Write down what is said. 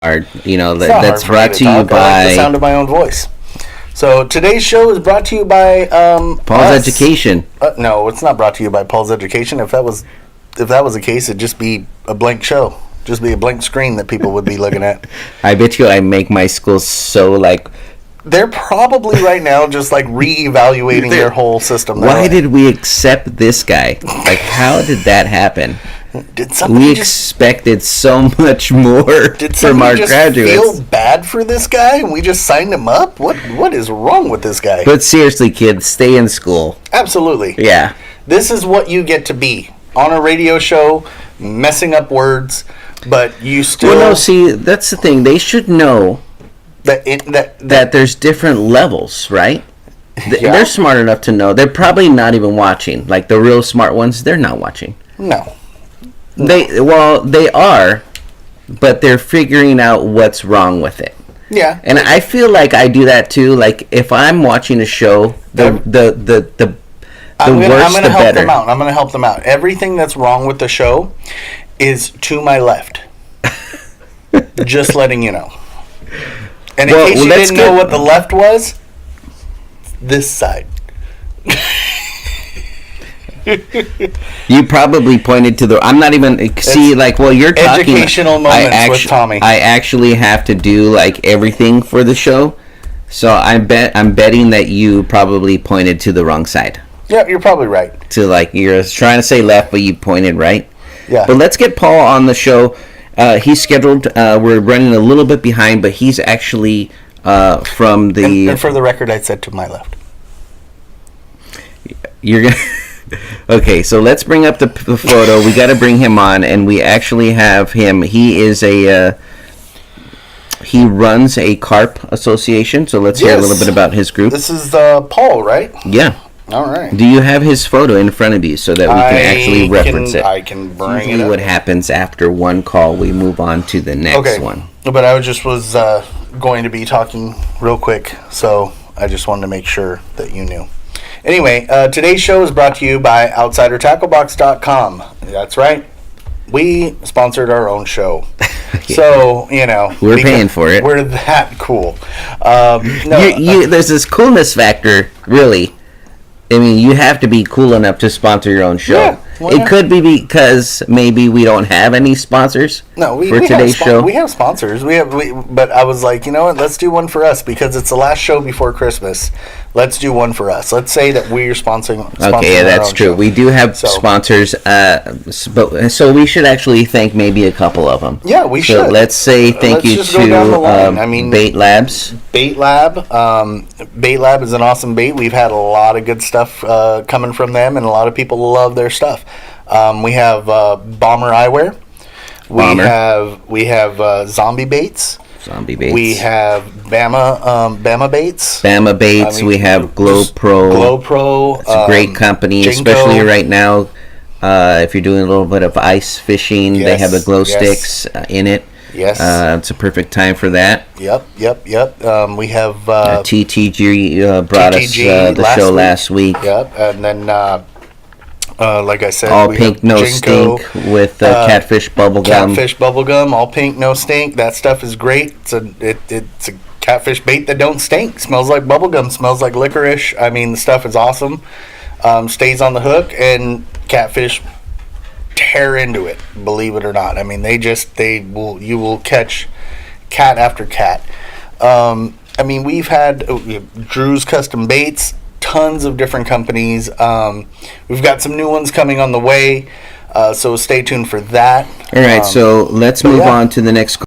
That's brought to you by... I like the sound of my own voice. So today's show is brought to you by Paul's Education. No, it's not brought to you by Paul's Education. If that was the case, it'd just be a blank show. Just be a blank screen that people would be looking at. I bet you I make my school so like... They're probably right now just like reevaluating their whole system. Why did we accept this guy? Like, how did that happen? We expected so much more from our graduates. Feel bad for this guy and we just signed him up? What is wrong with this guy? But seriously, kids, stay in school. Absolutely. Yeah. This is what you get to be on a radio show, messing up words, but you still... Well, no, see, that's the thing. They should know that there's different levels, right? Yeah. They're smart enough to know. They're probably not even watching. Like the real smart ones, they're not watching. No. They are, but they're figuring out what's wrong with it. Yeah. And I feel like I do that too. Like if I'm watching a show, the worse the better. I'm going to help them out. Everything that's wrong with the show is to my left. Just letting you know. And in case you didn't know what the left was, this side. You probably pointed to the... I'm not even... you're talking... Educational moments with Tommy. I actually have to do, like, everything for the show. So I'm betting that you probably pointed to the wrong side. Yeah, you're probably right. To, like, you're trying to say left, but you pointed right. Yeah. But let's get Paul on the show. He's scheduled. We're running a little bit behind, but he's actually from the... And for the record, I said to my left. You're going to... Okay, so let's bring up the photo. We got to bring him on, and we actually have him. He is he runs a carp association, so let's hear a little bit about his group. This is Paul, right? Yeah. All right. Do you have his photo in front of you so that we can actually reference it? I can bring it up. What happens after one call, we move on to the next one. But I was going to be talking real quick, so I just wanted to make sure that you knew. Anyway, today's show is brought to you by OutsiderTackleBox.com. That's right. We sponsored our own show. So, we're paying for it. We're that cool. There's this coolness factor, really. I mean, you have to be cool enough to sponsor your own show. Yeah, it could be because maybe we don't have any sponsors for today's show. We have sponsors. But I was like, you know what? Let's do one for us because it's the last show before Christmas. Let's do one for us. Let's say that we're sponsoring. Okay, that's true. Show. We do have sponsors, so we should actually thank maybe a couple of them. Yeah, we should. So let's say thank you to Bait Labs. Bait Lab. Bait Lab is an awesome bait. We've had a lot of good stuff coming from them, and a lot of people love their stuff. We have Bomber Eyewear. We have Zombie Baits. We have Bama Baits. Bama Baits. We have GlowPro. It's a great company, Jinko. Especially right now. If you're doing a little bit of ice fishing, they have the glow sticks in it. Yes. It's a perfect time for that. Yep. We have... TTG brought us the show last week. Yep, and then... like I said, all pink, no Jinko, stink with catfish bubblegum. Catfish bubblegum, all pink, no stink. That stuff is great. It's a catfish bait that don't stink. Smells like bubblegum. Smells like licorice. I mean, the stuff is awesome. Stays on the hook, and catfish tear into it. Believe it or not. I mean, you will catch cat after cat. I mean, we've had Drew's Custom Baits. Tons of different companies. We've got some new ones coming on the way, so stay tuned for that. All right, so let's move on to the next